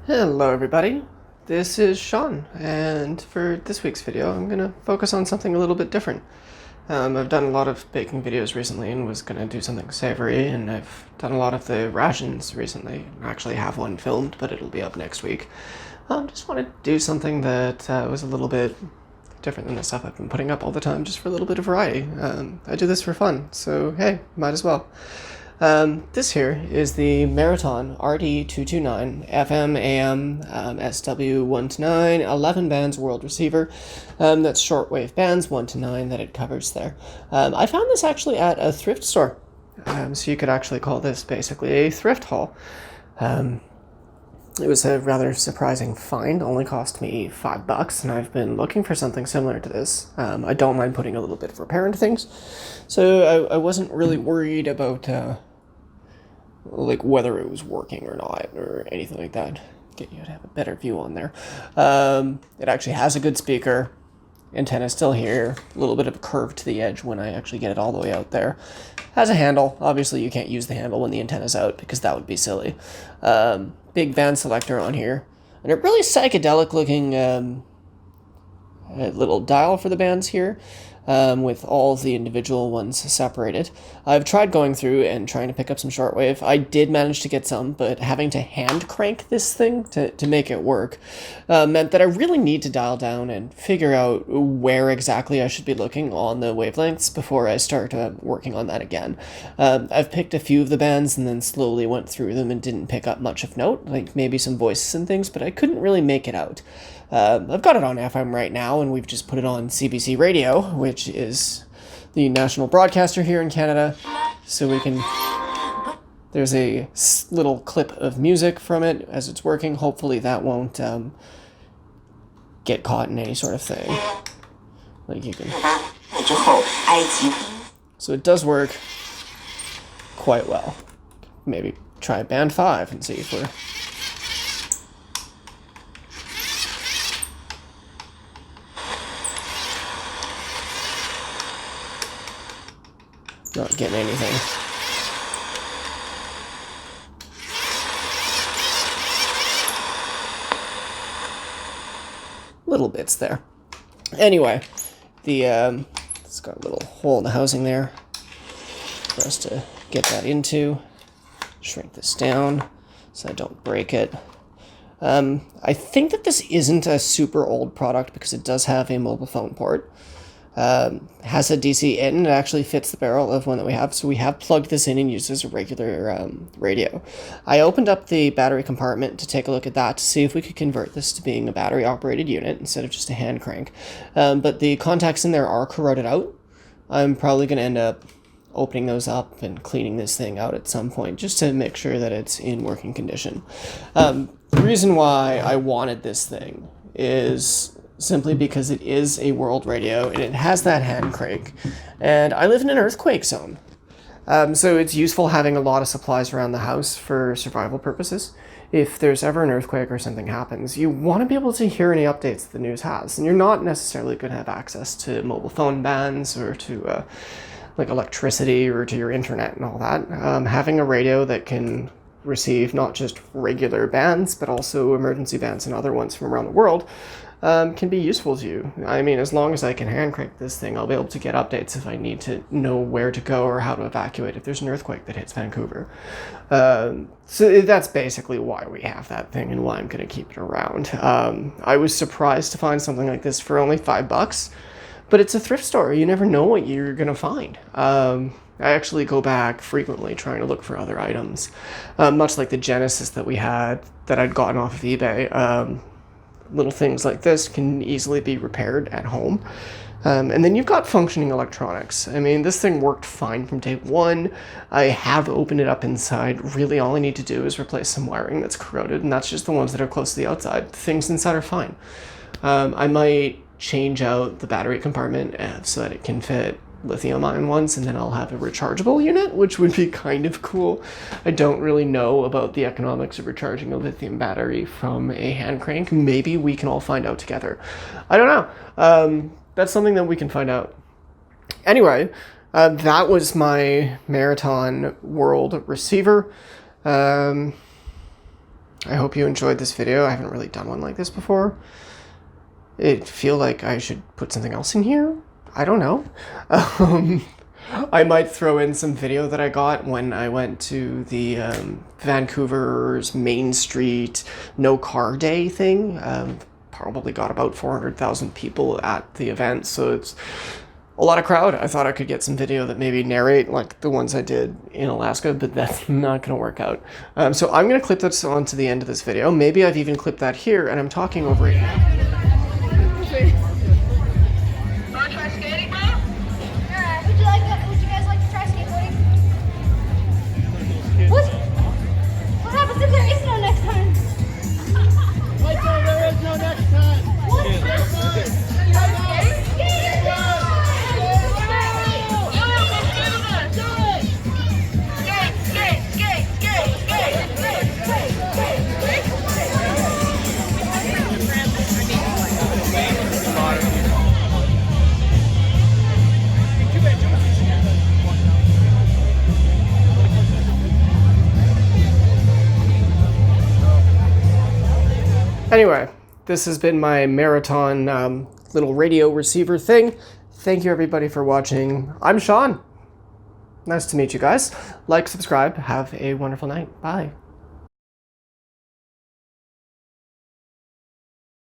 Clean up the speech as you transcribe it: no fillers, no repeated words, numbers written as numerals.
Hello everybody, this is Sean, and for this week's video I'm going to focus on something a little bit different. I've done a lot of baking videos recently and was going to do something savory, and I've done a lot of the rations recently. I actually have one filmed, but it'll be up next week. Just wanted to do something that was a little bit different than the stuff I've been putting up all the time, just for a little bit of variety. I do this for fun, so hey, might as well. This here is the Merriton RD-229 FM AM SW1 to 9 11 bands world receiver. That's shortwave bands 1 to 9 that it covers there. I found this actually at a thrift store, so you could actually call this basically a thrift haul. It was a rather surprising find, only cost me $5, and I've been looking for something similar to this. I don't mind putting a little bit of repair into things, so I wasn't really worried about like whether it was working or not, or anything like that. Get you to have a better view on there. It actually has a good speaker. Antenna's still here. A little bit of a curve to the edge when I actually get it all the way out there. Has a handle. Obviously you can't use the handle when the antenna's out because that would be silly. Big band selector on here. And a really psychedelic looking little dial for the bands here. With all of the individual ones separated. I've tried going through and trying to pick up some shortwave. I did manage to get some, but having to hand crank this thing to make it work meant that I really need to dial down and figure out where exactly I should be looking on the wavelengths before I start working on that again. I've picked a few of the bands and then slowly went through them and didn't pick up much of note, like maybe some voices and things, but I couldn't really make it out. I've got it on FM right now, and we've just put it on CBC Radio, which is the national broadcaster here in Canada, so we can... There's a little clip of music from it as it's working. Hopefully that won't get caught in any sort of thing. Like you can... So it does work quite well. Maybe try band 5 and see if we're... Not getting anything. Little bits there. Anyway, it's got a little hole in the housing there for us to get that into. Shrink this down so I don't break it. I think that this isn't a super old product because it does have a mobile phone port. Has a DC in, and it actually fits the barrel of one that we have, so we have plugged this in and used as a regular radio. I opened up the battery compartment to take a look at that to see if we could convert this to being a battery operated unit instead of just a hand crank, but the contacts in there are corroded out. I'm probably going to end up opening those up and cleaning this thing out at some point just to make sure that it's in working condition. The reason why I wanted this thing is simply because it is a world radio and it has that hand crank, and I live in an earthquake zone. So it's useful having a lot of supplies around the house for survival purposes. If there's ever an earthquake or something happens, you want to be able to hear any updates that the news has, and you're not necessarily going to have access to mobile phone bands or to like electricity or to your internet and all that. Having a radio that can receive not just regular bands, but also emergency bands and other ones from around the world can be useful to you. I mean, as long as I can hand crank this thing, I'll be able to get updates if I need to know where to go or how to evacuate if there's an earthquake that hits Vancouver. So that's basically why we have that thing and why I'm going to keep it around. I was surprised to find something like this for only $5, but it's a thrift store. You never know what you're going to find. I actually go back frequently trying to look for other items, much like the Genesis that we had that I'd gotten off of eBay. Little things like this can easily be repaired at home. And then you've got functioning electronics. I mean, this thing worked fine from day one. I have opened it up inside. Really, all I need to do is replace some wiring that's corroded, and that's just the ones that are close to the outside. Things inside are fine. I might change out the battery compartment so that it can fit lithium-ion ones, and then I'll have a rechargeable unit, which would be kind of cool. I don't really know about the economics of recharging a lithium battery from a hand crank. Maybe we can all find out together. I don't know. That's something that we can find out. Anyway, that was my Merriton World receiver. I hope you enjoyed this video. I haven't really done one like this before. I feel like I should put something else in here. I don't know. I might throw in some video that I got when I went to the Vancouver's Main Street No Car Day thing. Probably got about 400,000 people at the event, so it's a lot of crowd. I thought I could get some video that maybe narrate like the ones I did in Alaska, but that's not going to work out. So I'm going to clip this onto the end of this video. Maybe I've even clipped that here, and I'm talking over it now. Want to try skating, bro? Alright, would you guys like to try skateboarding? What happens if there is no next time? Wait till there is no next time. What? Anyway, this has been my Merriton little radio receiver thing. Thank you everybody for watching. I'm Sean. Nice to meet you guys. Like, subscribe. Have a wonderful night. Bye.